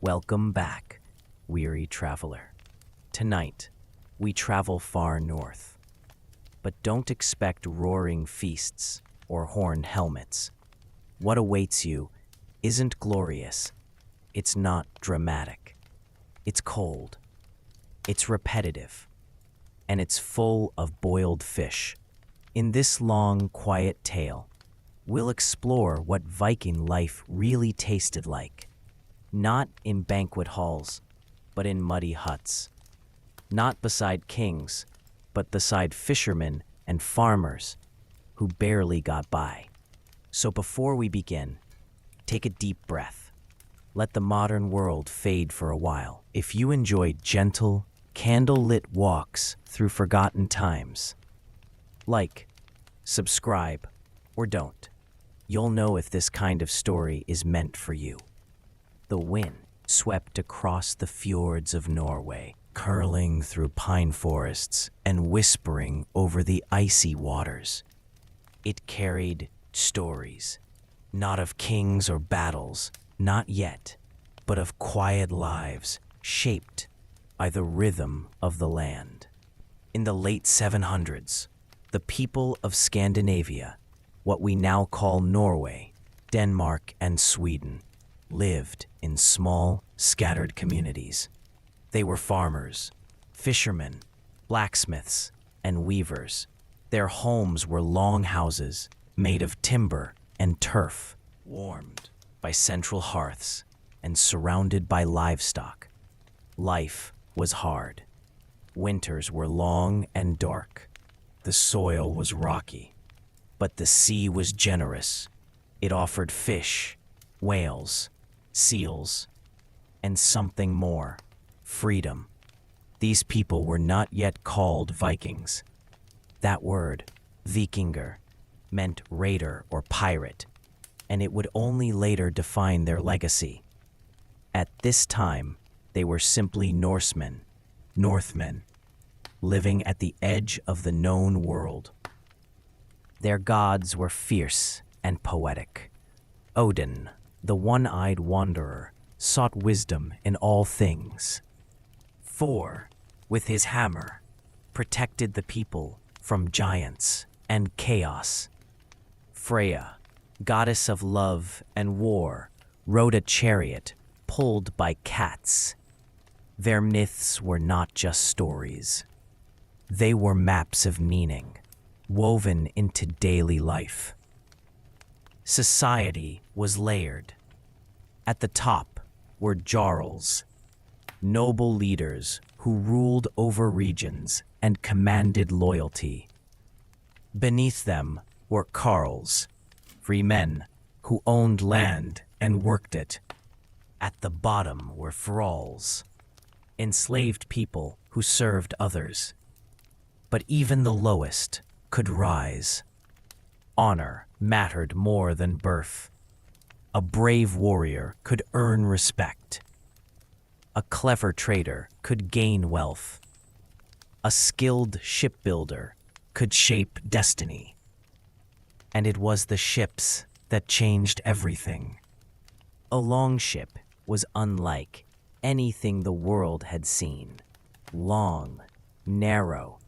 Welcome back, weary traveler. Tonight, we travel far north. But don't expect roaring feasts or horned helmets. What awaits you isn't glorious. It's not dramatic. It's cold. It's repetitive. And it's full of boiled fish. In this long, quiet tale, we'll explore what Viking life really tasted like. Not in banquet halls, but in muddy huts. Not beside kings, but beside fishermen and farmers who barely got by. So before we begin, take a deep breath. Let the modern world fade for a while. If you enjoy gentle, candle-lit walks through forgotten times, like, subscribe, or don't. You'll know if this kind of story is meant for you. The wind swept across the fjords of Norway, curling through pine forests and whispering over the icy waters. It carried stories, not of kings or battles, not yet, but of quiet lives shaped by the rhythm of the land. In the late 700s, the people of Scandinavia, what we now call Norway, Denmark, and Sweden, lived in small, scattered communities. They were farmers, fishermen, blacksmiths, and weavers. Their homes were long houses made of timber and turf, warmed by central hearths and surrounded by livestock. Life was hard. Winters were long and dark. The soil was rocky, but the sea was generous. It offered fish, whales, seals, and something more: freedom. These people were not yet called Vikings. That word, Vikinger, meant raider or pirate, and it would only later define their legacy. At this time, they were simply Norsemen, Northmen, living at the edge of the known world. Their gods were fierce and poetic. Odin, the one-eyed wanderer, sought wisdom in all things. Thor, with his hammer, protected the people from giants and chaos. Freya, goddess of love and war, rode a chariot pulled by cats. Their myths were not just stories. They were maps of meaning, woven into daily life. Society was layered. At the top were jarls, noble leaders who ruled over regions and commanded loyalty. Beneath them were carls, free men who owned land and worked it. At the bottom were thralls, enslaved people who served others. But even the lowest could rise. Honor mattered more than birth. A brave warrior could earn respect. A clever trader could gain wealth. A skilled shipbuilder could shape destiny. And it was the ships that changed everything. A longship was unlike anything the world had seen. Long, narrow,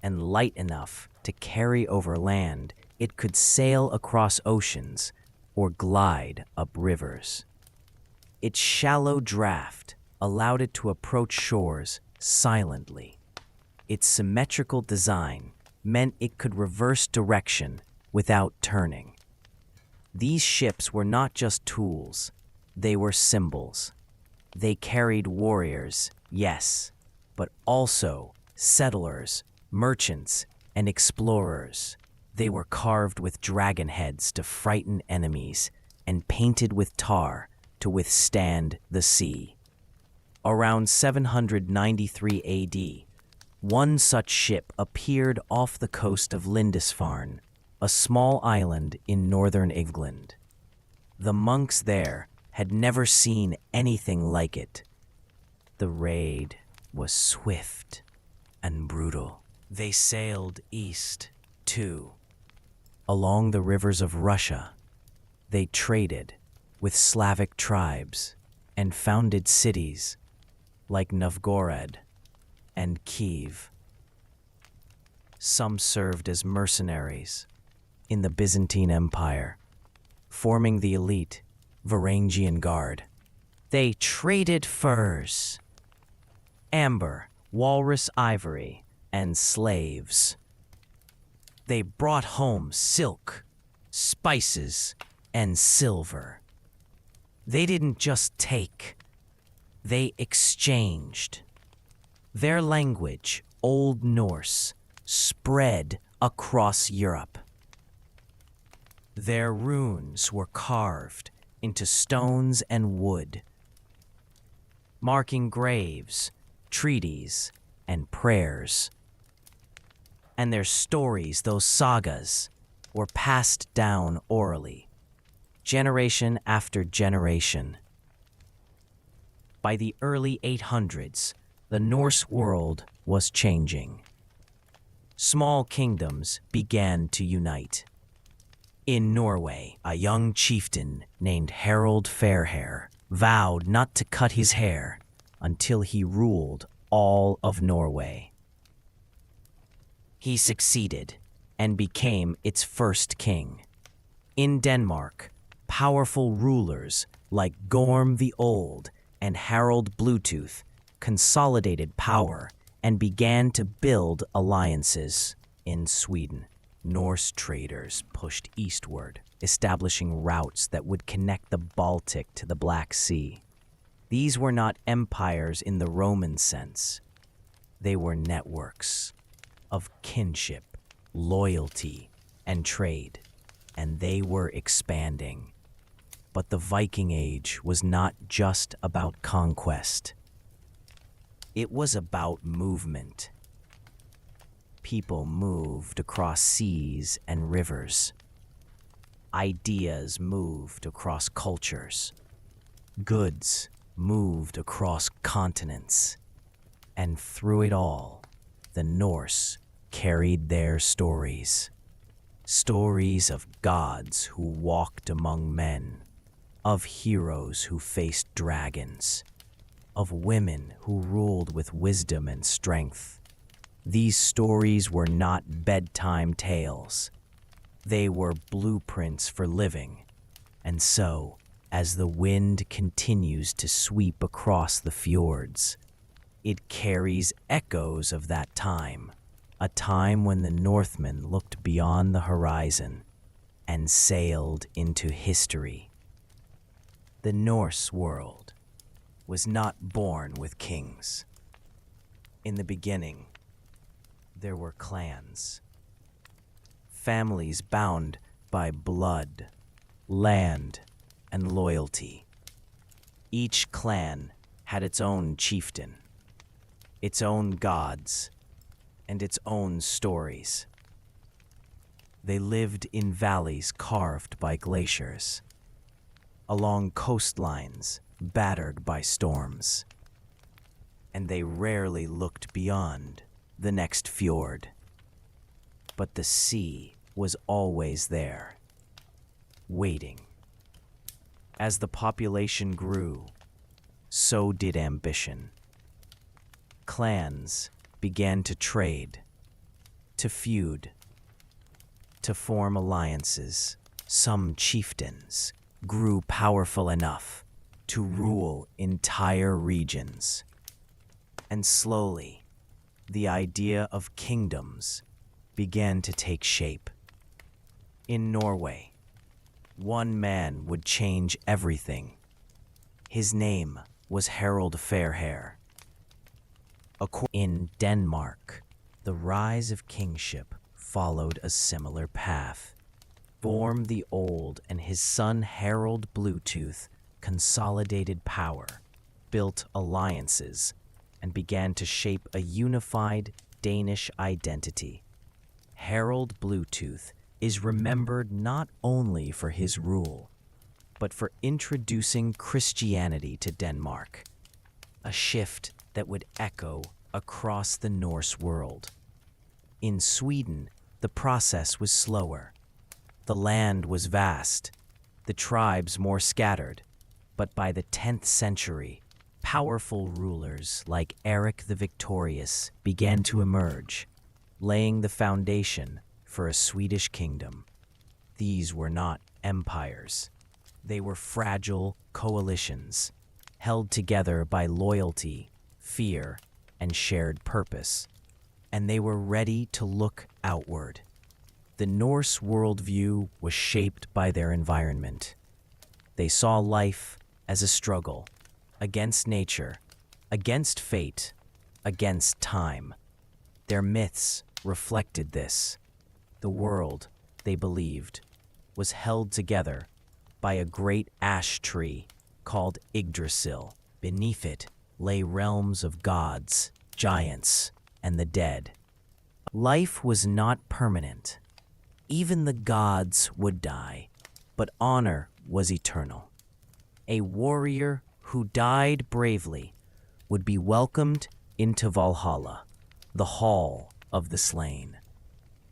and light enough to carry over land, it could sail across oceans or glide up rivers. Its shallow draft allowed it to approach shores silently. Its symmetrical design meant it could reverse direction without turning. These ships were not just tools, they were symbols. They carried warriors, yes, but also settlers, merchants, and explorers. They were carved with dragon heads to frighten enemies and painted with tar to withstand the sea. Around 793 AD, one such ship appeared off the coast of Lindisfarne, a small island in northern England. The monks there had never seen anything like it. The raid was swift and brutal. They sailed east, too. Along the rivers of Russia, they traded with Slavic tribes and founded cities like Novgorod and Kiev. Some served as mercenaries in the Byzantine Empire, forming the elite Varangian Guard. They traded furs, amber, walrus ivory, and slaves. They brought home silk, spices, and silver. They didn't just take, they exchanged. Their language, Old Norse, spread across Europe. Their runes were carved into stones and wood, marking graves, treaties, and prayers. And their stories, those sagas, were passed down orally, generation after generation. By the early 800s, the Norse world was changing. Small kingdoms began to unite. In Norway, a young chieftain named Harald Fairhair vowed not to cut his hair until he ruled all of Norway. He succeeded and became its first king. In Denmark, powerful rulers like Gorm the Old and Harald Bluetooth consolidated power and began to build alliances. In Sweden, Norse traders pushed eastward, establishing routes that would connect the Baltic to the Black Sea. These were not empires in the Roman sense. They were networks of kinship, loyalty, and trade, and they were expanding. But the Viking Age was not just about conquest. It was about movement. People moved across seas and rivers. Ideas moved across cultures. Goods moved across continents. And through it all, the Norse carried their stories. Stories of gods who walked among men, of heroes who faced dragons, of women who ruled with wisdom and strength. These stories were not bedtime tales. They were blueprints for living. And so, as the wind continues to sweep across the fjords, it carries echoes of that time, a time when the Northmen looked beyond the horizon and sailed into history. The Norse world was not born with kings. In the beginning, there were clans. Families bound by blood, land, and loyalty. Each clan had its own chieftain, its own gods, and its own stories. They lived in valleys carved by glaciers, along coastlines battered by storms, and they rarely looked beyond the next fjord. But the sea was always there, waiting. As the population grew, so did ambition. Clans began to trade, to feud, to form alliances. Some chieftains grew powerful enough to rule entire regions. And slowly, the idea of kingdoms began to take shape. In Norway, one man would change everything. His name was Harald Fairhair. In Denmark, the rise of kingship followed a similar path. Gorm the Old and his son Harald Bluetooth consolidated power, built alliances, and began to shape a unified Danish identity. Harald Bluetooth is remembered not only for his rule, but for introducing Christianity to Denmark, a shift that would echo across the Norse world. In Sweden, the process was slower. The land was vast, the tribes more scattered, But by the 10th century, powerful rulers like Eric the Victorious began to emerge, laying the foundation for a Swedish kingdom. These were not empires. They were fragile coalitions, held together by loyalty, fear, and shared purpose. And they were ready to look outward. The Norse worldview was shaped by their environment. They saw life as a struggle against nature, against fate, against time. Their myths reflected this. The world, they believed, was held together by a great ash tree called Yggdrasil. Beneath it lay realms of gods, giants, and the dead. Life was not permanent. Even the gods would die, but honor was eternal. A warrior who died bravely would be welcomed into Valhalla, the hall of the slain.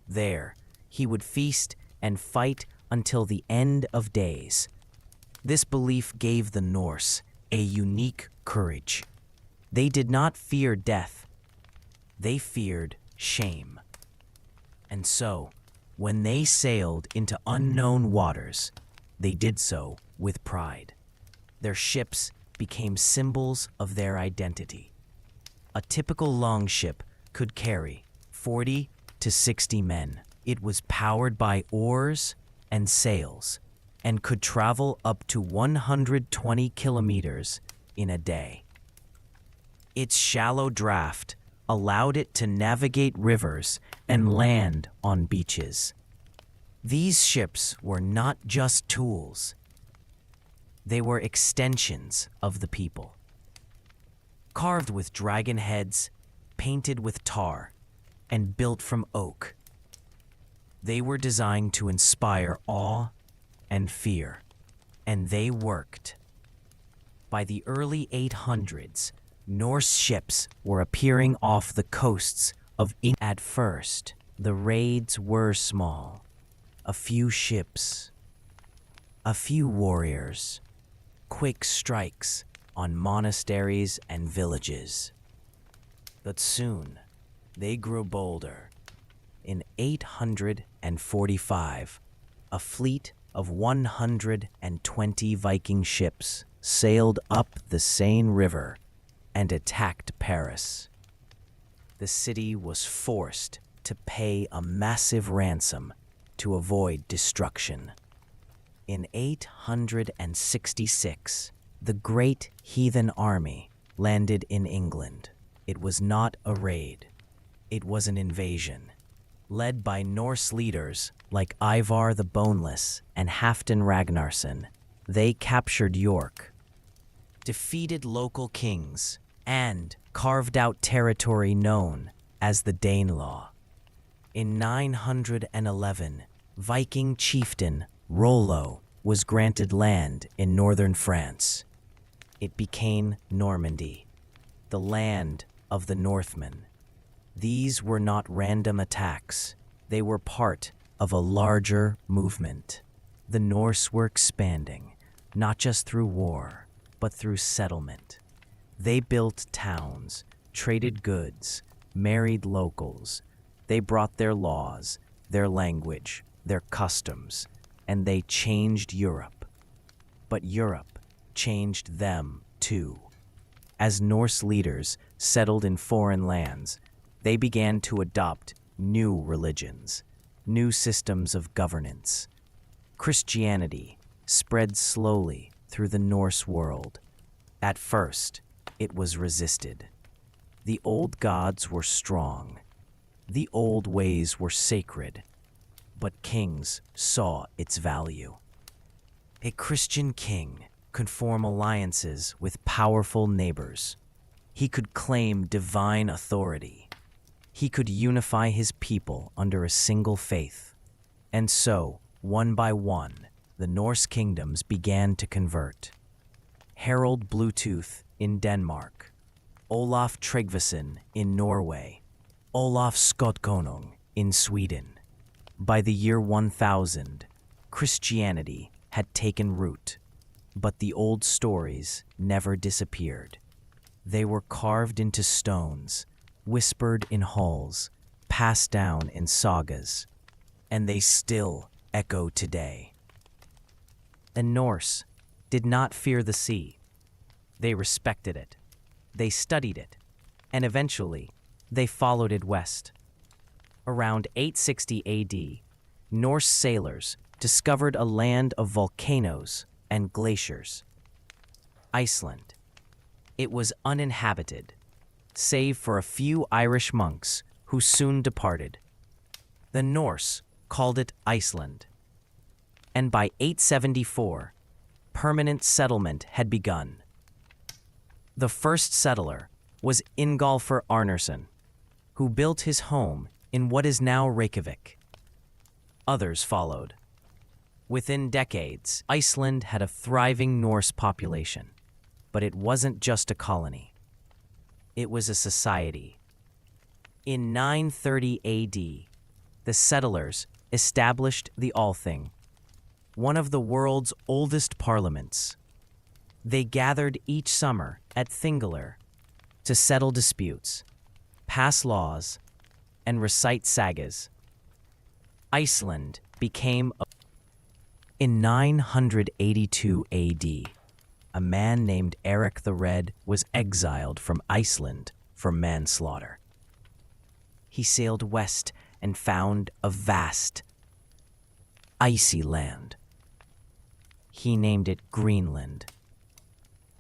There, he would feast and fight until the end of days. This belief gave the Norse a unique courage. They did not fear death. They feared shame. And so, when they sailed into unknown waters, they did so with pride. Their ships became symbols of their identity. A typical longship could carry 40 to 60 men. It was powered by oars and sails and could travel up to 120 kilometers in a day. Its shallow draft allowed it to navigate rivers and land on beaches. These ships were not just tools. They were extensions of the people. Carved with dragon heads, painted with tar, and built from oak. They were designed to inspire awe and fear, and they worked. By the early 800s, Norse ships were appearing off the coasts of England. At first, the raids were small. A few ships, a few warriors, quick strikes on monasteries and villages. But soon, they grew bolder. In 845, a fleet of 120 Viking ships sailed up the Seine River and attacked Paris. The city was forced to pay a massive ransom to avoid destruction. In 866, the great heathen army landed in England. It was not a raid. It was an invasion. Led by Norse leaders like Ivar the Boneless and Halfdan Ragnarsson, they captured York, defeated local kings, and carved out territory known as the Danelaw. In 911, Viking chieftain Rollo was granted land in northern France. It became Normandy, the land of the Northmen. These were not random attacks. They were part of a larger movement. The Norse were expanding, not just through war, but through settlement. They built towns, traded goods, married locals. They brought their laws, their language, their customs, and they changed Europe. But Europe changed them too. As Norse leaders settled in foreign lands, they began to adopt new religions, new systems of governance. Christianity spread slowly through the Norse world. At first, it was resisted. The old gods were strong. The old ways were sacred. But kings saw its value. A Christian king could form alliances with powerful neighbors. He could claim divine authority. He could unify his people under a single faith. And so, one by one, the Norse kingdoms began to convert. Harald Bluetooth in Denmark, Olaf Tryggvason in Norway, Olaf Skotkonung in Sweden. By the year 1000, Christianity had taken root. But the old stories never disappeared. They were carved into stones, whispered in halls, passed down in sagas, and they still echo today. The Norse did not fear the sea. They respected it. They studied it, and eventually, they followed it west. Around 860 AD, Norse sailors discovered a land of volcanoes and glaciers. Iceland. It was uninhabited, save for a few Irish monks who soon departed. The Norse called it Iceland. And by 874, permanent settlement had begun. The first settler was Ingolfur Arnarsson, who built his home in what is now Reykjavik. Others followed. Within decades, Iceland had a thriving Norse population, but it wasn't just a colony. It was a society. In 930 AD, the settlers established the Althing, one of the world's oldest parliaments. They gathered each summer at Thingvellir to settle disputes, pass laws, and recite sagas. Iceland became In 982 AD, a man named Eric the Red was exiled from Iceland for manslaughter. He sailed west and found a vast, icy land. He named it Greenland,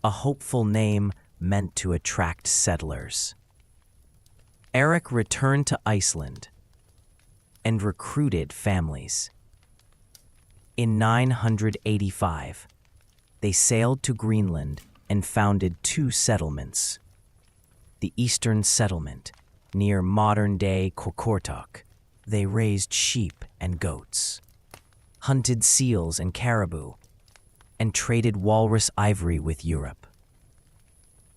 a hopeful name meant to attract settlers. Eric returned to Iceland and recruited families. In 985, they sailed to Greenland and founded two settlements. The Eastern Settlement, near modern-day Qaqortoq. They raised sheep and goats, hunted seals and caribou, and traded walrus ivory with Europe.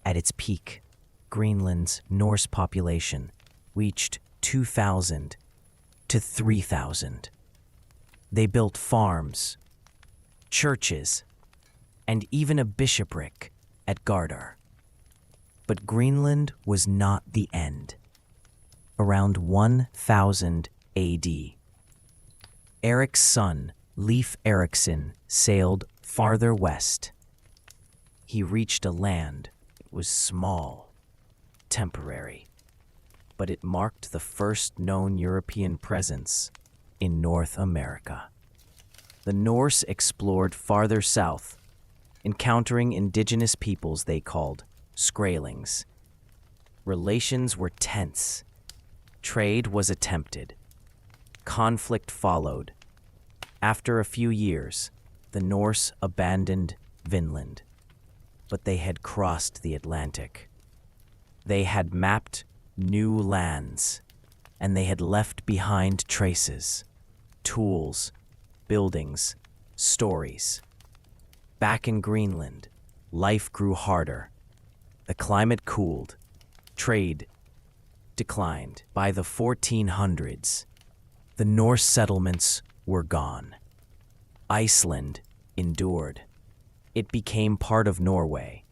At its peak, Greenland's Norse population reached 2,000 to 3,000. They built farms, churches, and even a bishopric at Gardar. But Greenland was not the end. Around 1000 AD, Eric's son, Leif Erikson, sailed farther west. He reached a land that was small, temporary, but it marked the first known European presence in North America. The Norse explored farther south, encountering indigenous peoples they called Skraelings. Relations were tense. Trade was attempted. Conflict followed. After a few years, the Norse abandoned Vinland, but they had crossed the Atlantic. They had mapped new lands, and they had left behind traces, tools, buildings, stories. Back in Greenland, life grew harder. The climate cooled. Trade declined. By the 1400s, the Norse settlements were gone. Iceland endured. It became part of Norway,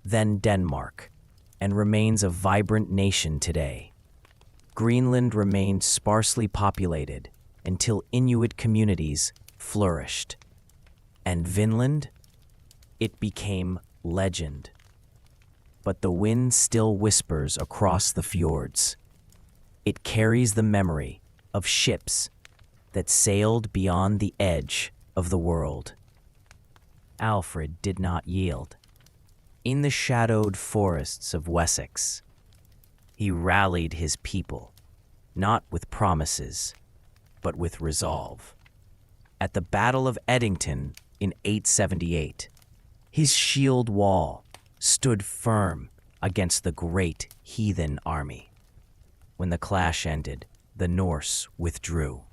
then Denmark, and remains a vibrant nation today. Greenland remained sparsely populated until Inuit communities flourished. And Vinland? It became legend. But the wind still whispers across the fjords. It carries the memory of ships that sailed beyond the edge of the world. Alfred did not yield. In the shadowed forests of Wessex, he rallied his people, not with promises, but with resolve. At the Battle of Edington in 878, his shield wall stood firm against the great heathen army. When the clash ended, the Norse withdrew,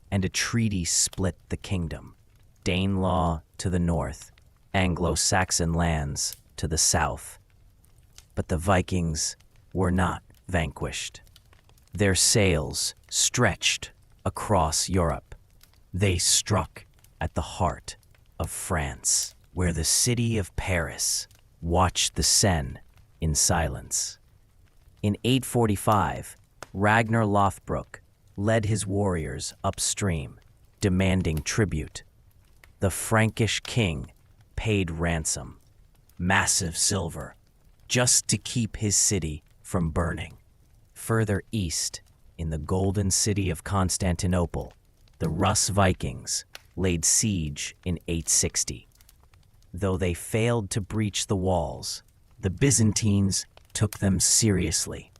and a treaty split the kingdom. Danelaw to the north, Anglo-Saxon lands to the south. But the Vikings were not vanquished. Their sails stretched across Europe. They struck at the heart of France. where the city of Paris watched the Seine in silence. In 845, Ragnar Lothbrok led his warriors upstream, demanding tribute. The Frankish king paid ransom, massive silver, just to keep his city from burning. Further east, in the golden city of Constantinople, the Rus Vikings laid siege in 860. Though they failed to breach the walls, the Byzantines took them seriously.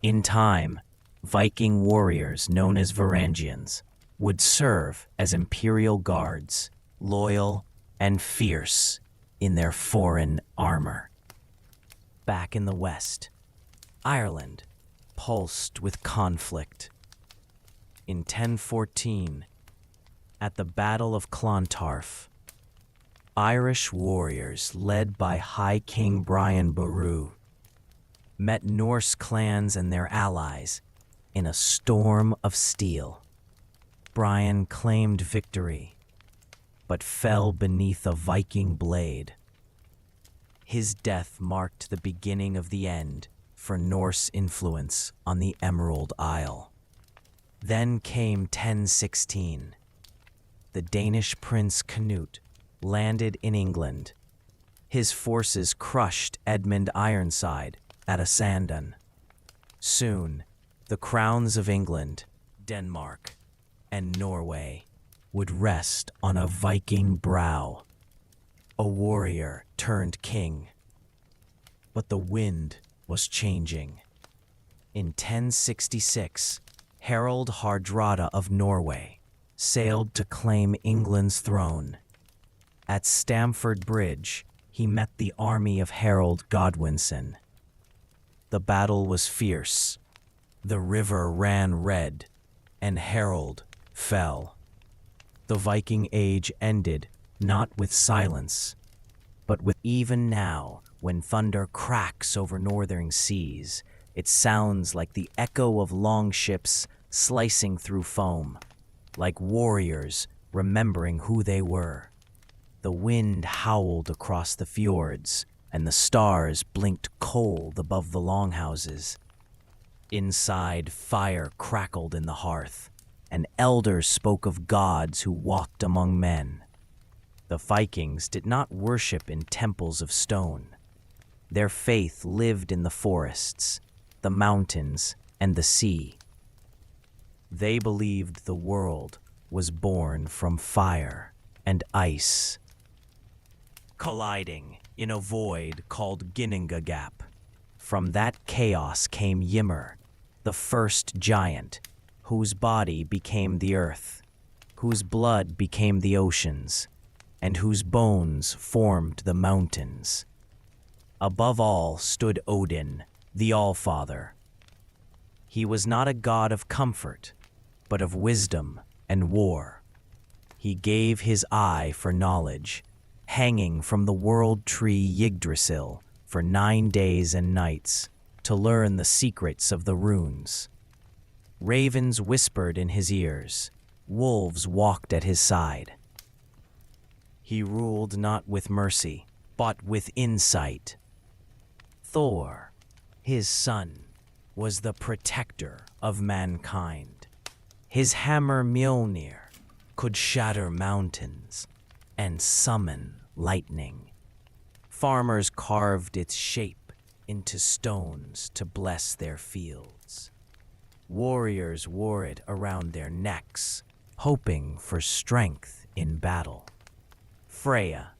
In time, Viking warriors known as Varangians would serve as imperial guards, loyal and fierce in their foreign armor. Back in the west, Ireland pulsed with conflict. In 1014, at the Battle of Clontarf, Irish warriors led by High King Brian Boru met Norse clans and their allies in a storm of steel. Brian claimed victory, but fell beneath a Viking blade. His death marked the beginning of the end for Norse influence on the Emerald Isle. Then came 1016. The Danish prince Canute landed in England. His forces crushed Edmund Ironside at Asandun. Soon, the crowns of England, Denmark, and Norway would rest on a Viking brow. A warrior turned king. But the wind was changing. In 1066, Harald Hardrada of Norway sailed to claim England's throne. At Stamford Bridge, he met the army of Harold Godwinson. The battle was fierce. The river ran red, and Harold fell. The Viking Age ended not with silence, but with even now, when thunder cracks over northern seas, it sounds like the echo of longships slicing through foam, like warriors remembering who they were. The wind howled across the fjords, and the stars blinked cold above the longhouses. Inside, fire crackled in the hearth, and elders spoke of gods who walked among men. The Vikings did not worship in temples of stone. Their faith lived in the forests, the mountains, and the sea. They believed the world was born from fire and ice, colliding in a void called Ginnunga Gap. From that chaos came Ymir, the first giant, whose body became the earth, whose blood became the oceans, and whose bones formed the mountains. Above all stood Odin, the Allfather. He was not a god of comfort, but of wisdom and war. He gave his eye for knowledge, hanging from the world tree Yggdrasil for 9 days and nights to learn the secrets of the runes. Ravens whispered in his ears, wolves walked at his side. He ruled not with mercy, but with insight. Thor, his son, was the protector of mankind. His hammer Mjolnir could shatter mountains and summon lightning. Farmers carved its shape into stones to bless their fields. Warriors wore it around their necks, hoping for strength in battle. Freya,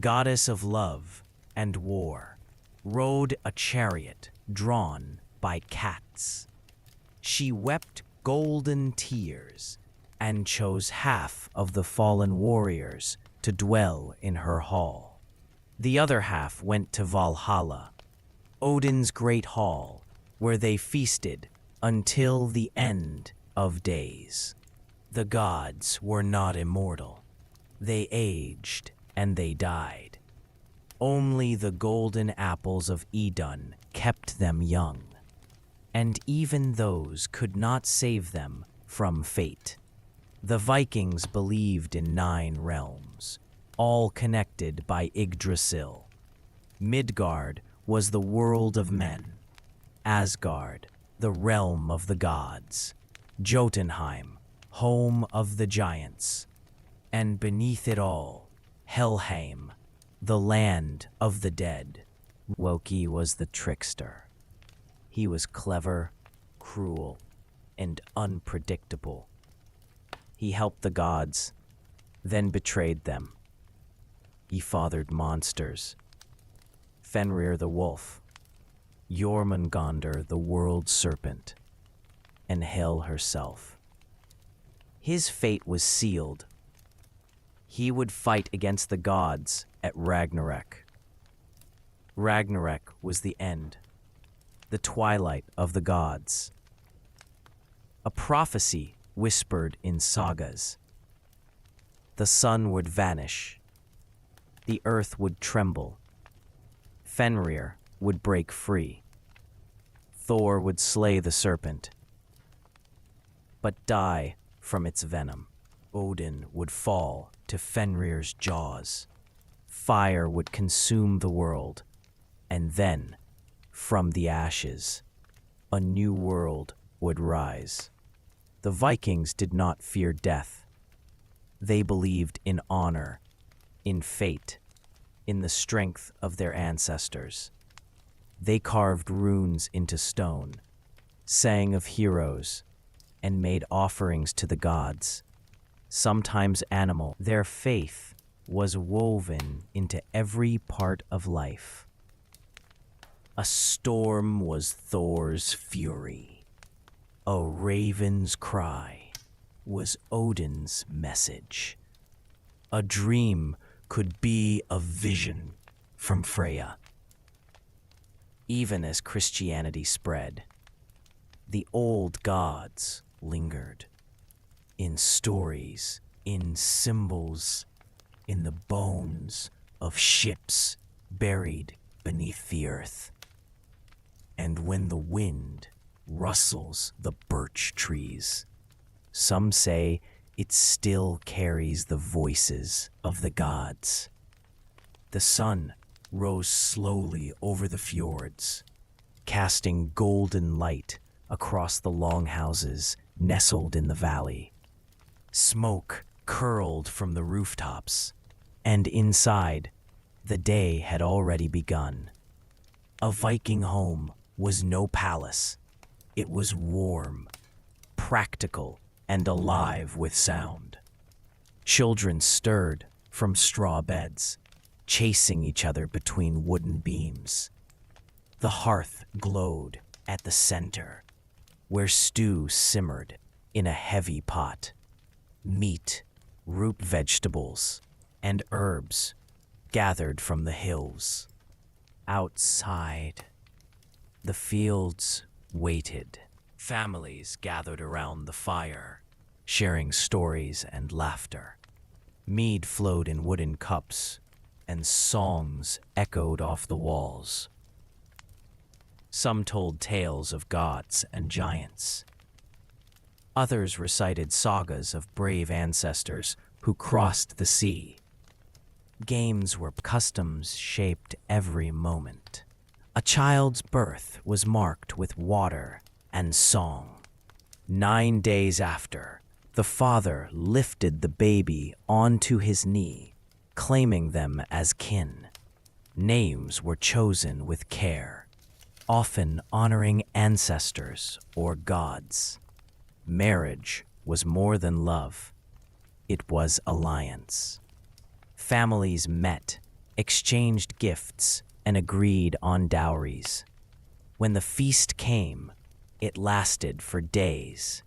goddess of love and war, rode a chariot drawn by cats. She wept golden tears and chose half of the fallen warriors to dwell in her hall. The other half went to Valhalla, Odin's great hall, where they feasted until the end of days. The gods were not immortal. They aged and they died. Only the golden apples of Idun kept them young, and even those could not save them from fate. The Vikings believed in 9 realms, all connected by Yggdrasil. Midgard was the world of men, Asgard, the realm of the gods, Jotunheim, home of the giants, and beneath it all, Helheim, the land of the dead. Loki was the trickster. He was clever, cruel, and unpredictable. He helped the gods, then betrayed them. He fathered monsters. Fenrir the wolf, Jormungandr the world serpent, and Hel herself. His fate was sealed. He would fight against the gods at Ragnarok. Ragnarok was the end, the twilight of the gods. A prophecy whispered in sagas. The sun would vanish. The earth would tremble. Fenrir would break free. Thor would slay the serpent, but die from its venom. Odin would fall to Fenrir's jaws. Fire would consume the world, and then, from the ashes, a new world would rise. The Vikings did not fear death. They believed in honor, in fate, in the strength of their ancestors. They carved runes into stone, sang of heroes, and made offerings to the gods, sometimes animal. Their faith was woven into every part of life. A storm was Thor's fury. A raven's cry was Odin's message. A dream could be a vision from Freya. Even as Christianity spread, the old gods lingered in stories, in symbols, in the bones of ships buried beneath the earth. And when the wind rustles the birch trees, some say it still carries the voices of the gods. The sun rose slowly over the fjords, casting golden light across the longhouses nestled in the valley. Smoke curled from the rooftops, and inside, the day had already begun. A Viking home was no palace. It was warm, practical, and alive with sound. Children stirred from straw beds, chasing each other between wooden beams. The hearth glowed at the center, where stew simmered in a heavy pot. Meat, root vegetables, and herbs gathered from the hills. Outside, the fields waited. Families gathered around the fire, sharing stories and laughter. Mead flowed in wooden cups, and songs echoed off the walls. Some told tales of gods and giants. Others recited sagas of brave ancestors who crossed the sea. Games where customs shaped every moment. A child's birth was marked with water and song. 9 days after, the father lifted the baby onto his knee, claiming them as kin. Names were chosen with care, often honoring ancestors or gods. Marriage was more than love. It was alliance. Families met, exchanged gifts, and agreed on dowries. When the feast came, it lasted for days.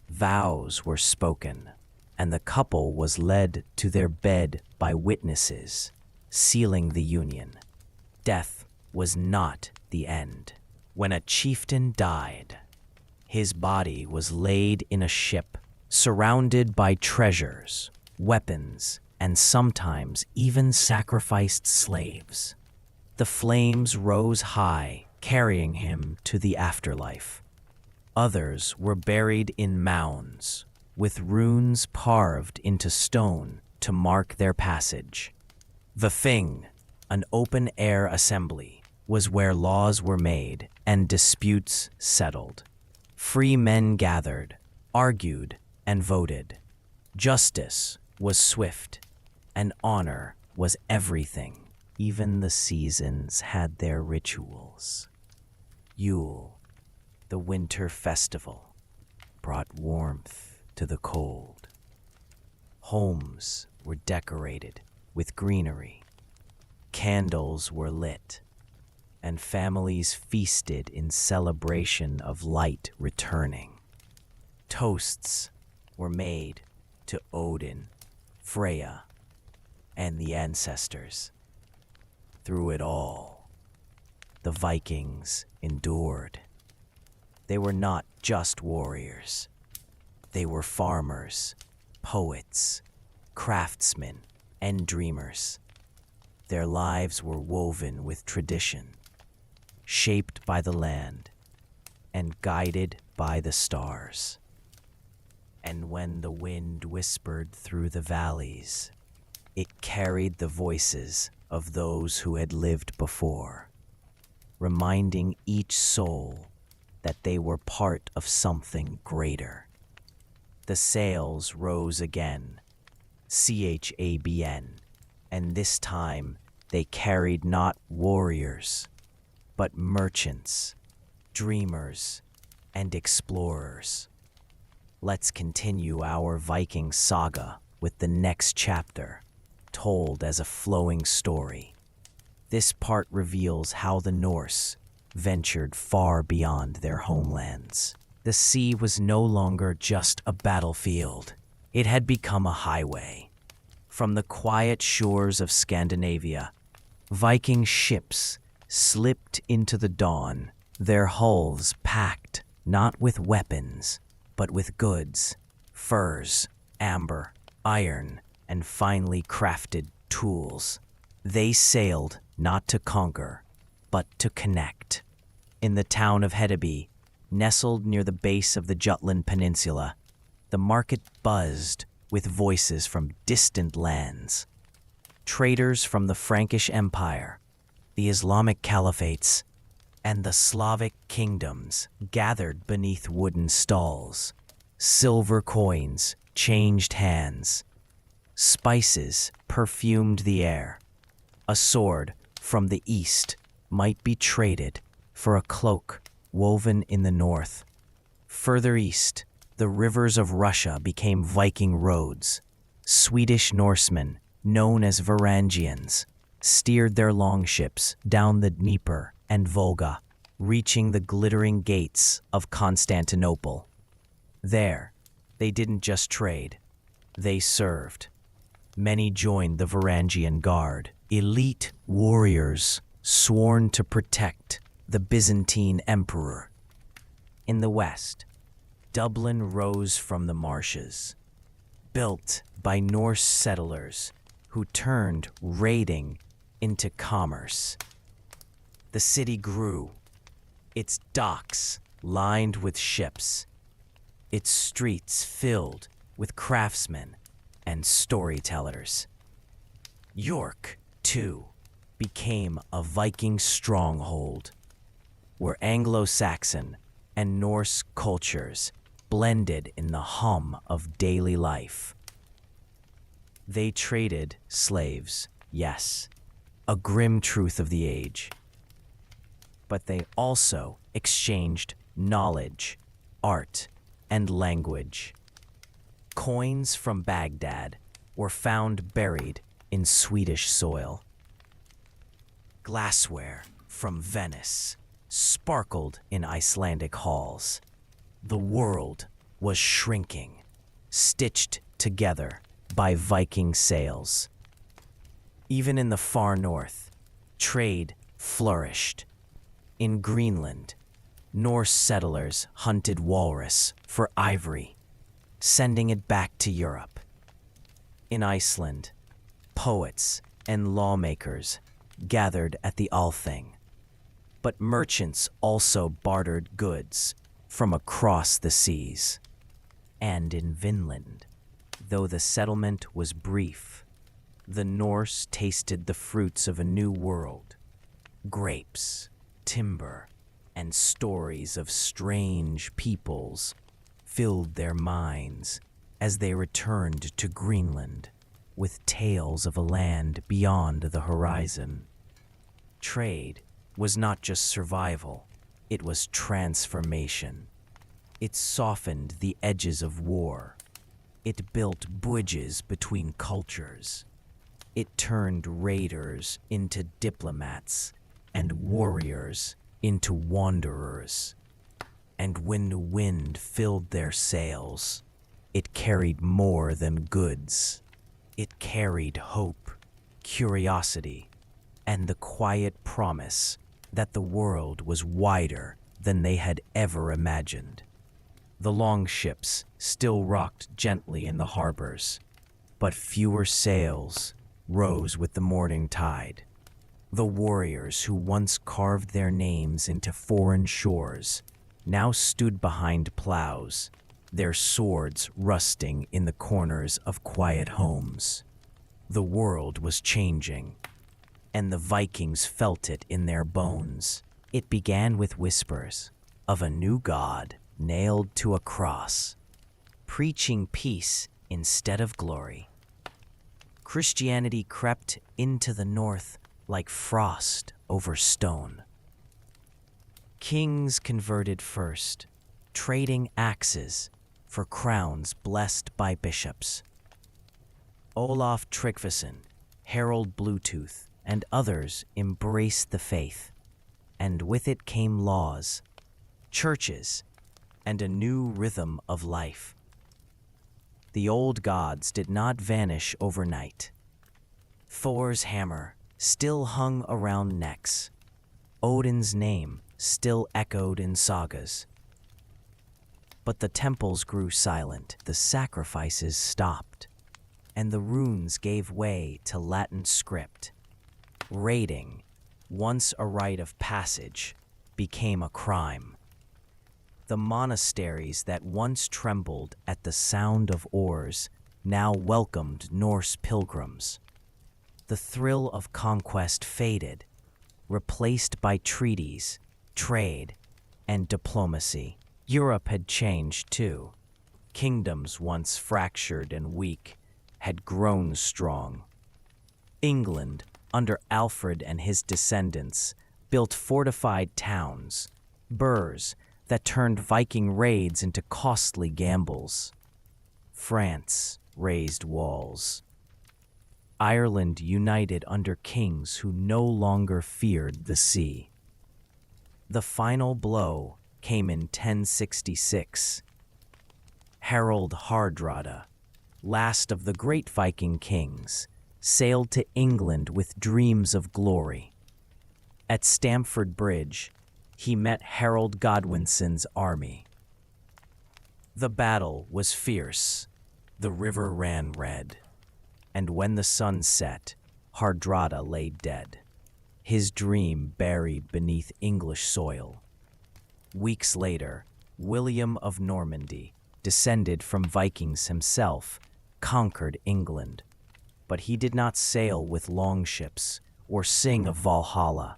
Vows were spoken, and the couple was led to their bed by witnesses, sealing the union. Death was not the end. When a chieftain died, his body was laid in a ship, surrounded by treasures, weapons, and sometimes even sacrificed slaves. The flames rose high, carrying him to the afterlife. Others were buried in mounds, with runes carved into stone to mark their passage. The Thing, an open-air assembly, was where laws were made and disputes settled. Free men gathered, argued, and voted. Justice was swift, and honor was everything. Even the seasons had their rituals. Yule, the winter festival, brought warmth to the cold. Homes were decorated with greenery. Candles were lit, and families feasted in celebration of light returning. Toasts were made to Odin, Freya, and the ancestors. Through it all, the Vikings endured. They were not just warriors. They were farmers, poets, craftsmen, and dreamers. Their lives were woven with tradition, shaped by the land and guided by the stars. And when the wind whispered through the valleys, it carried the voices of those who had lived before, reminding each soul that they were part of something greater. The sails rose again, CHABN, and this time they carried not warriors, but merchants, dreamers, and explorers. Let's continue our Viking saga with the next chapter, told as a flowing story. This part reveals how the Norse ventured far beyond their homelands. The sea was no longer just a battlefield. It had become a highway. From the quiet shores of Scandinavia, Viking ships slipped into the dawn, their hulls packed not with weapons, but with goods, furs, amber, iron, and finely crafted tools. They sailed not to conquer, but to connect. In the town of Hedeby, nestled near the base of the Jutland Peninsula, the market buzzed with voices from distant lands. Traders from the Frankish Empire, the Islamic caliphates, and the Slavic kingdoms gathered beneath wooden stalls. Silver coins changed hands. Spices perfumed the air. A sword from the east might be traded for a cloak woven in the north. Further east, the rivers of Russia became Viking roads. Swedish Norsemen, known as Varangians, steered their longships down the Dnieper and Volga, reaching the glittering gates of Constantinople. There, they didn't just trade, they served. Many joined the Varangian Guard, elite warriors sworn to protect the Byzantine emperor. In the west, Dublin rose from the marshes, built by Norse settlers who turned raiding into commerce. The city grew, its docks lined with ships, its streets filled with craftsmen and storytellers. York, too, became a Viking stronghold, where Anglo-Saxon and Norse cultures blended in the hum of daily life. They traded slaves, yes, a grim truth of the age. But they also exchanged knowledge, art, and language. Coins from Baghdad were found buried in Swedish soil. Glassware from Venice sparkled in Icelandic halls. The world was shrinking, stitched together by Viking sails. Even in the far north, trade flourished. In Greenland, Norse settlers hunted walrus for ivory, sending it back to Europe. In Iceland, poets and lawmakers gathered at the Althing, but merchants also bartered goods from across the seas. And in Vinland, Though the settlement was brief, the Norse tasted the fruits of a new world. Grapes, timber, and stories of strange peoples filled their minds as they returned to Greenland with tales of a land beyond the horizon. Trade was not just survival, it was transformation. It softened the edges of war. It built bridges between cultures. It turned raiders into diplomats and warriors into wanderers. And when the wind filled their sails, it carried more than goods. It carried hope, curiosity, and the quiet promise that the world was wider than they had ever imagined. The longships still rocked gently in the harbors, but fewer sails rose with the morning tide. The warriors who once carved their names into foreign shores now stood behind plows, their swords rusting in the corners of quiet homes. The world was changing, and the Vikings felt it in their bones. It began with whispers of a new god nailed to a cross, preaching peace instead of glory. Christianity crept into the north like frost over stone. Kings converted first, trading axes for crowns blessed by bishops. Olaf Tryggvason, Harold Bluetooth, and others embraced the faith, and with it came laws, churches, and a new rhythm of life. The old gods did not vanish overnight. Thor's hammer still hung around necks. Odin's name still echoed in sagas. But the temples grew silent, the sacrifices stopped, and the runes gave way to Latin script. Raiding, once a rite of passage, became a crime. The monasteries that once trembled at the sound of oars now welcomed Norse pilgrims. The thrill of conquest faded, replaced by treaties, trade, and diplomacy. Europe had changed too. Kingdoms once fractured and weak had grown strong. England, under Alfred and his descendants, built fortified towns, burhs that turned Viking raids into costly gambles. France raised walls. Ireland united under kings who no longer feared the sea. The final blow came in 1066. Harold Hardrada, last of the great Viking kings, sailed to England with dreams of glory. At Stamford Bridge, he met Harold Godwinson's army. The battle was fierce. The river ran red. And when the sun set, Hardrada lay dead, his dream buried beneath English soil. Weeks later, William of Normandy, descended from Vikings himself, conquered England. But he did not sail with longships or sing of Valhalla.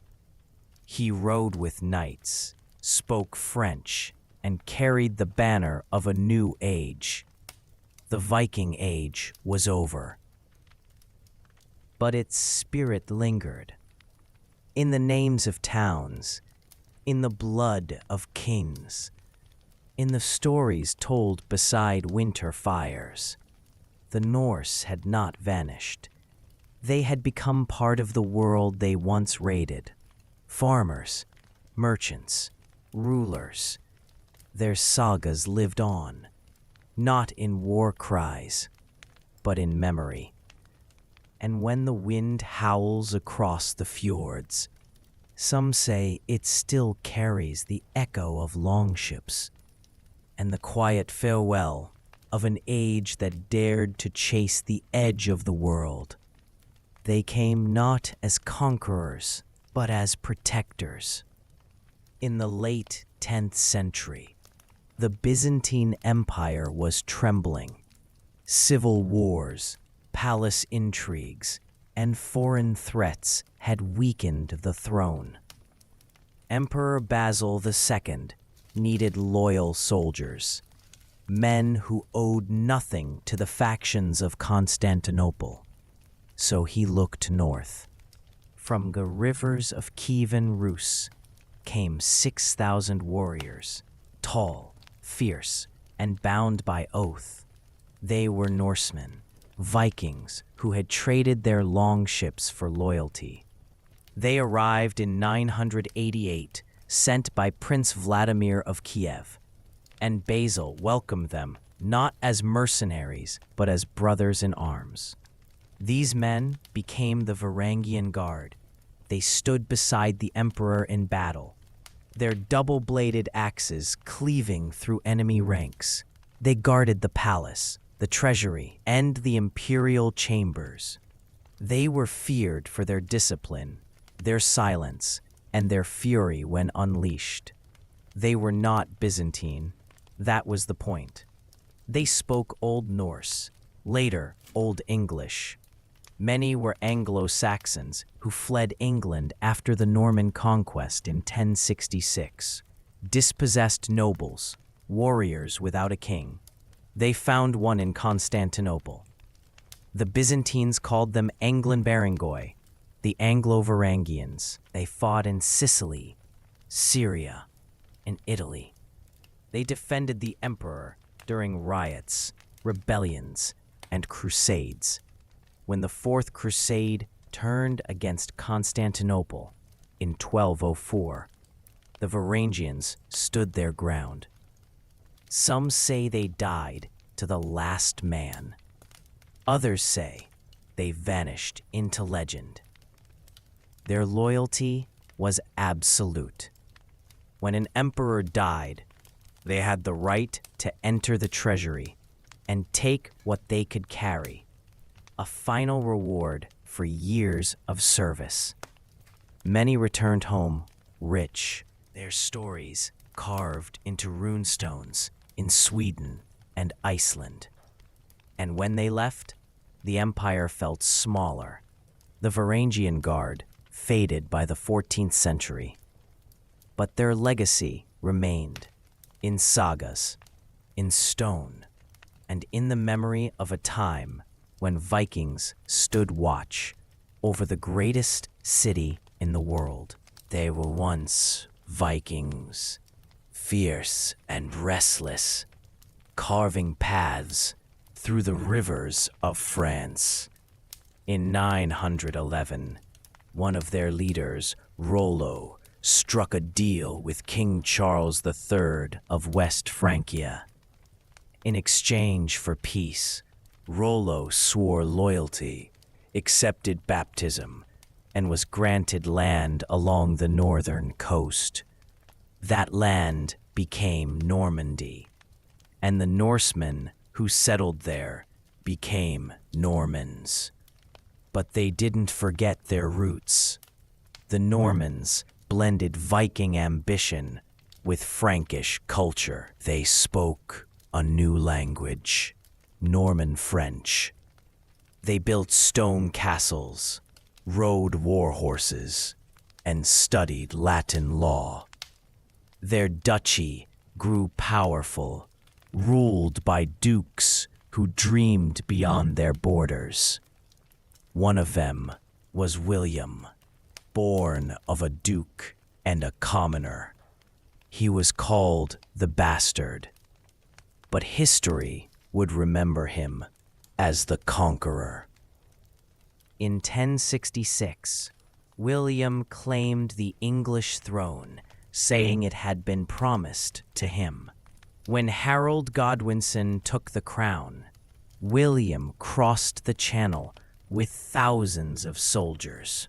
He rode with knights, spoke French, and carried the banner of a new age. The Viking Age was over. But its spirit lingered. In the names of towns, in the blood of kings, in the stories told beside winter fires. The Norse had not vanished. They had become part of the world they once raided. Farmers, merchants, rulers. Their sagas lived on, not in war cries, but in memory. And when the wind howls across the fjords, some say it still carries the echo of longships and the quiet farewell of an age that dared to chase the edge of the world. They came not as conquerors, but as protectors. In the late 10th century, the Byzantine Empire was trembling. Civil wars, palace intrigues, and foreign threats had weakened the throne. Emperor Basil II needed loyal soldiers, men who owed nothing to the factions of Constantinople. So he looked north. From the rivers of Kievan Rus came 6,000 warriors, tall, fierce, and bound by oath. They were Norsemen, Vikings who had traded their longships for loyalty. They arrived in 988, sent by Prince Vladimir of Kiev, and Basil welcomed them not as mercenaries but as brothers in arms. These men became the Varangian Guard. They stood beside the emperor in battle, their double-bladed axes cleaving through enemy ranks. They guarded the palace, the treasury, and the imperial chambers. They were feared for their discipline, their silence, and their fury when unleashed. They were not Byzantine. That was the point. They spoke Old Norse, later Old English. Many were Anglo-Saxons who fled England after the Norman conquest in 1066. Dispossessed nobles, warriors without a king. They found one in Constantinople. The Byzantines called them Anglan-Barangoi, the Anglo-Varangians. They fought in Sicily, Syria, and Italy. They defended the emperor during riots, rebellions, and crusades. When the Fourth Crusade turned against Constantinople in 1204, the Varangians stood their ground. Some say they died to the last man. Others say they vanished into legend. Their loyalty was absolute. When an emperor died, they had the right to enter the treasury and take what they could carry, a final reward for years of service. Many returned home rich, their stories carved into runestones in Sweden and Iceland. And when they left, the empire felt smaller. The Varangian Guard faded by the 14th century. But their legacy remained in sagas, in stone, and in the memory of a time when Vikings stood watch over the greatest city in the world. They were once Vikings, fierce and restless, carving paths through the rivers of France. In 911, one of their leaders, Rollo, struck a deal with King Charles III of West Francia. In exchange for peace, Rollo swore loyalty, accepted baptism, and was granted land along the northern coast. That land became Normandy, and the Norsemen who settled there became Normans. But they didn't forget their roots. The Normans blended Viking ambition with Frankish culture. They spoke a new language, Norman French. They built stone castles, rode war horses, and studied Latin law. Their duchy grew powerful, ruled by dukes who dreamed beyond their borders. One of them was William, born of a duke and a commoner. He was called the Bastard, but history would remember him as the Conqueror. In 1066, William claimed the English throne, saying it had been promised to him. When Harold Godwinson took the crown, William crossed the Channel with thousands of soldiers.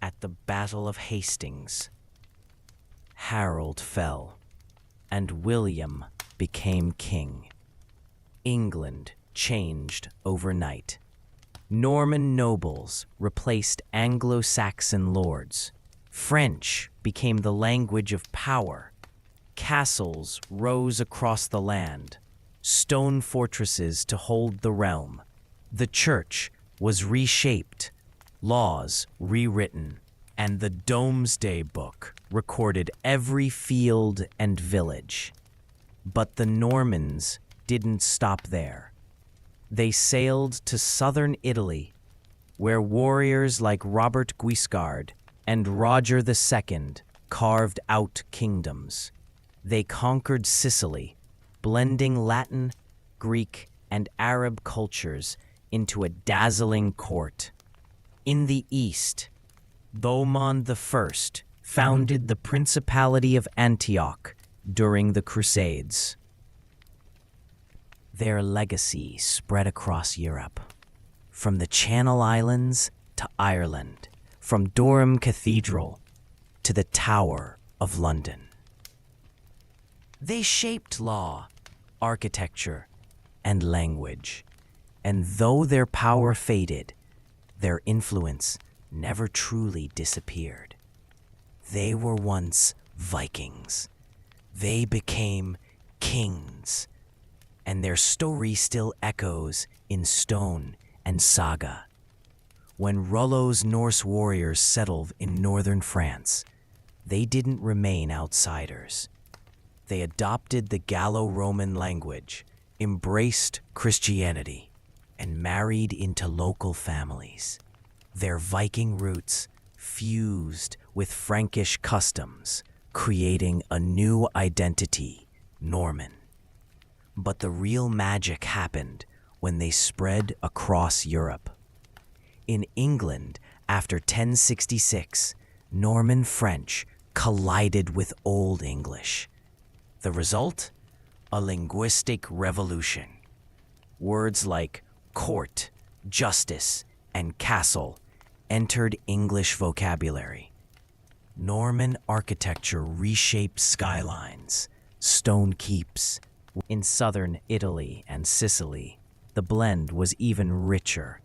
At the Battle of Hastings, Harold fell, and William became king. England changed overnight. Norman nobles replaced Anglo-Saxon lords. French became the language of power. Castles rose across the land. stone fortresses to hold the realm. The church was reshaped, laws rewritten, and the Domesday Book recorded every field and village. But the Normans didn't stop there. They sailed to southern Italy, where warriors like Robert Guiscard and Roger II carved out kingdoms. They conquered Sicily, blending Latin, Greek, and Arab cultures into a dazzling court. In the east, Bohemond I founded the Principality of Antioch during the Crusades. Their legacy spread across Europe, from the Channel Islands to Ireland, from Durham Cathedral to the Tower of London. They shaped law, architecture, and language, and though their power faded, their influence never truly disappeared. They were once Vikings. They became kings, and their story still echoes in stone and saga. When Rollo's Norse warriors settled in northern France, they didn't remain outsiders. They adopted the Gallo-Roman language, embraced Christianity, and married into local families. Their Viking roots fused with Frankish customs, creating a new identity, Norman. But the real magic happened when they spread across Europe. In England, after 1066, Norman French collided with Old English. The result? A linguistic revolution. Words like court, justice, and castle entered English vocabulary. Norman architecture reshaped skylines, stone keeps. In southern Italy and Sicily, the blend was even richer.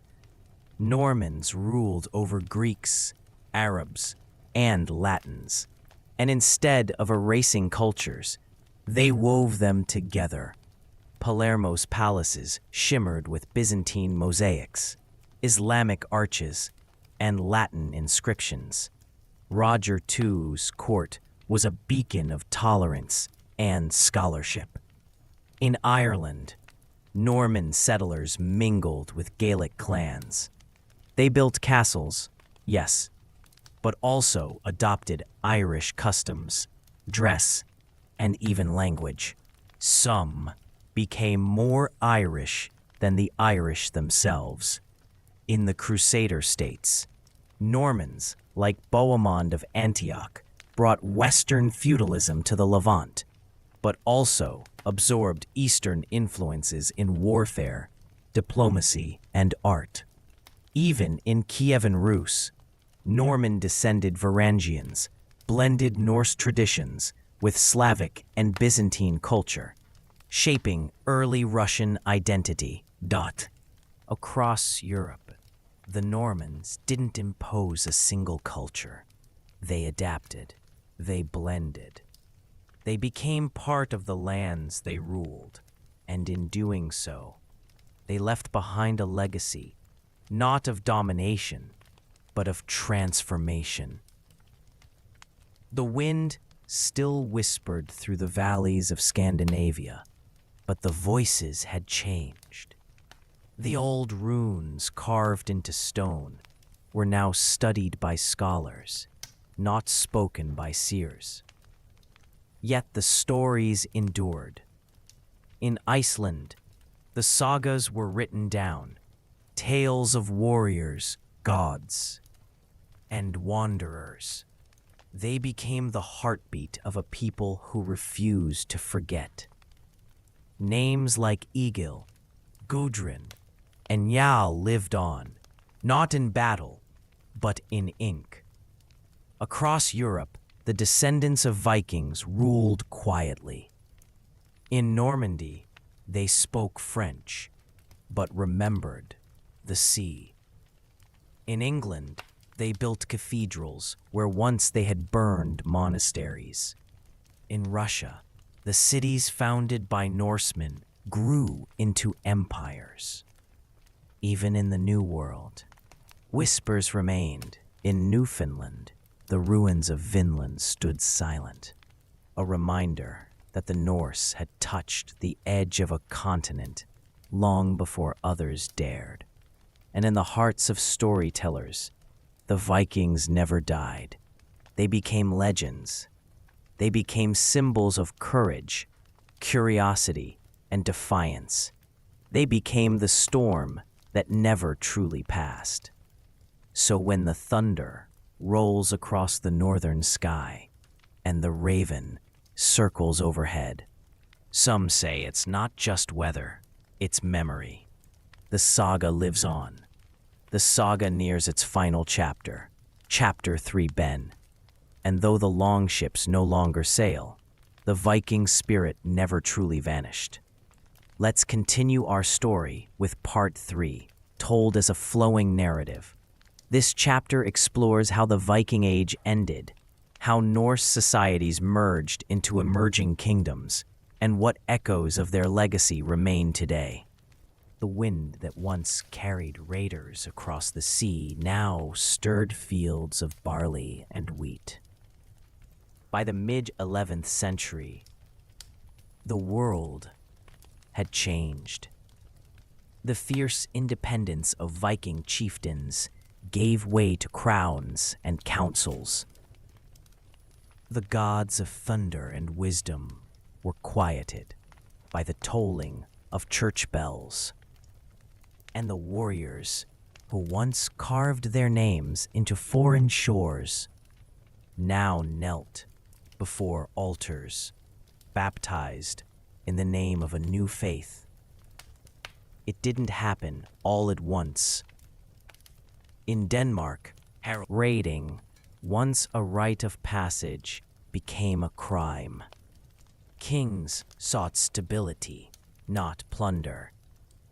Normans ruled over Greeks, Arabs, and Latins, and instead of erasing cultures, they wove them together. Palermo's palaces shimmered with Byzantine mosaics, Islamic arches, and Latin inscriptions. Roger II's court was a beacon of tolerance and scholarship. In Ireland, Norman settlers mingled with Gaelic clans. They built castles, yes, but also adopted Irish customs, dress, and even language. Some became more Irish than the Irish themselves. In the Crusader states, Normans, like Bohemond of Antioch, brought Western feudalism to the Levant, but also absorbed Eastern influences in warfare, diplomacy, and art. Even in Kievan Rus, Norman-descended Varangians blended Norse traditions with Slavic and Byzantine culture, shaping early Russian identity. Across Europe, the Normans didn't impose a single culture. They adapted, they blended. They became part of the lands they ruled, and in doing so, they left behind a legacy, not of domination, but of transformation. The wind still whispered through the valleys of Scandinavia, but the voices had changed. The old runes carved into stone were now studied by scholars, not spoken by seers. Yet the stories endured. In Iceland, the sagas were written down, tales of warriors, gods, and wanderers. They became the heartbeat of a people who refused to forget. Names like Egil, Gudrun, and Njal lived on, not in battle, but in ink. Across Europe, the descendants of Vikings ruled quietly. In Normandy, they spoke French, but remembered the sea. In England, they built cathedrals where once they had burned monasteries. In Russia, the cities founded by Norsemen grew into empires. Even in the New World, whispers remained. In Newfoundland, the ruins of Vinland stood silent, a reminder that the Norse had touched the edge of a continent long before others dared. And in the hearts of storytellers, the Vikings never died. They became legends. They became symbols of courage, curiosity, and defiance. They became the storm that never truly passed. So when the thunder rolls across the northern sky and the raven circles overhead, some say it's not just weather, it's memory. The saga lives on. The saga nears its final chapter, Chapter 3 Ben. And though the longships no longer sail, the Viking spirit never truly vanished. Let's continue our story with Part 3, told as a flowing narrative. This chapter explores how the Viking Age ended, how Norse societies merged into emerging kingdoms, and what echoes of their legacy remain today. The wind that once carried raiders across the sea now stirred fields of barley and wheat. By the mid-11th century, the world had changed. The fierce independence of Viking chieftains gave way to crowns and councils. The gods of thunder and wisdom were quieted by the tolling of church bells. And the warriors who once carved their names into foreign shores now knelt before altars, baptized in the name of a new faith. It didn't happen all at once. In Denmark, raiding, once a rite of passage, became a crime. Kings sought stability, not plunder.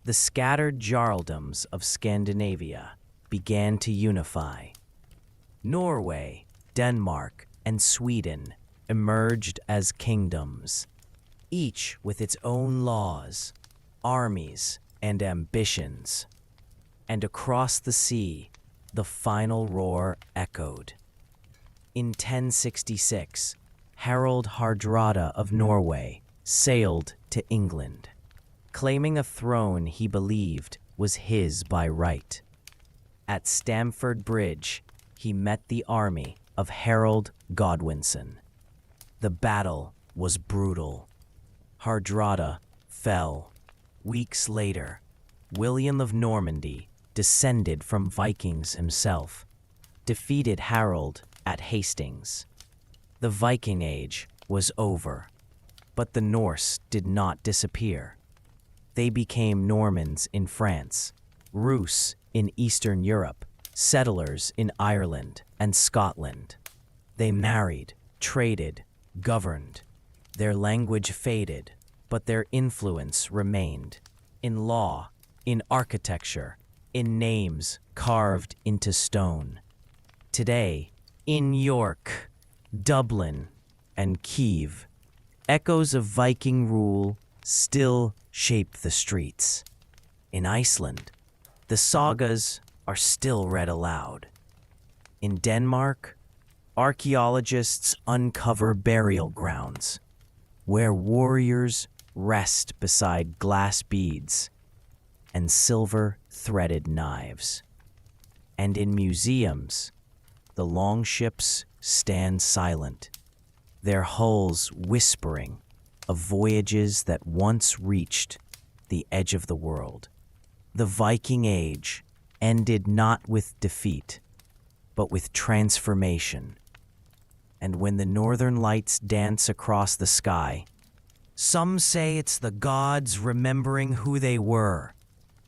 The scattered jarldoms of Scandinavia began to unify. Norway, Denmark, and Sweden emerged as kingdoms, each with its own laws, armies, and ambitions. And across the sea, the final roar echoed. In 1066, Harald Hardrada of Norway sailed to England, claiming a throne he believed was his by right. At Stamford Bridge, he met the army of Harold Godwinson. The battle was brutal. Hardrada fell. Weeks later, William of Normandy, descended from Vikings himself, defeated Harold at Hastings. The Viking Age was over, but the Norse did not disappear. They became Normans in France, Rus in Eastern Europe, settlers in Ireland and Scotland. They married, traded, governed. Their language faded, but their influence remained. In law, in architecture, in names carved into stone. Today, in York, Dublin, and Kiev, echoes of Viking rule still shape the streets. In Iceland, the sagas are still read aloud. In Denmark, archaeologists uncover burial grounds where warriors rest beside glass beads and silver-threaded knives. And in museums, the longships stand silent, their hulls whispering of voyages that once reached the edge of the world. The Viking Age ended not with defeat, but with transformation. And when the northern lights dance across the sky, some say it's the gods remembering who they were.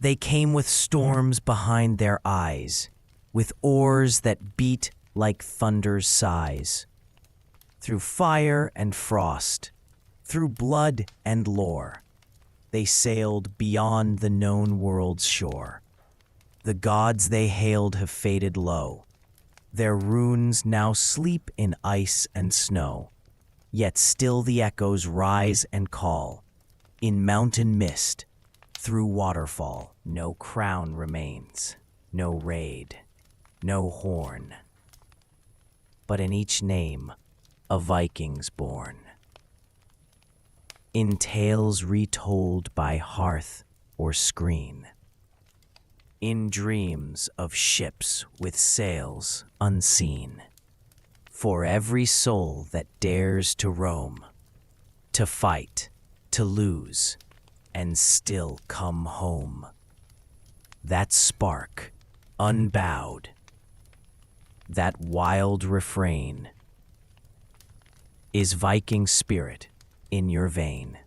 They came with storms behind their eyes, with oars that beat like thunder's sighs. Through fire and frost, through blood and lore, they sailed beyond the known world's shore. The gods they hailed have faded low. Their runes now sleep in ice and snow, yet still the echoes rise and call. In mountain mist, through waterfall, no crown remains, no raid, no horn. But in each name, a Viking's born. In tales retold by hearth or screen. In dreams of ships with sails unseen. For every soul that dares to roam, to fight, to lose, and still come home. That spark, unbowed, that wild refrain, is Viking spirit in your vein.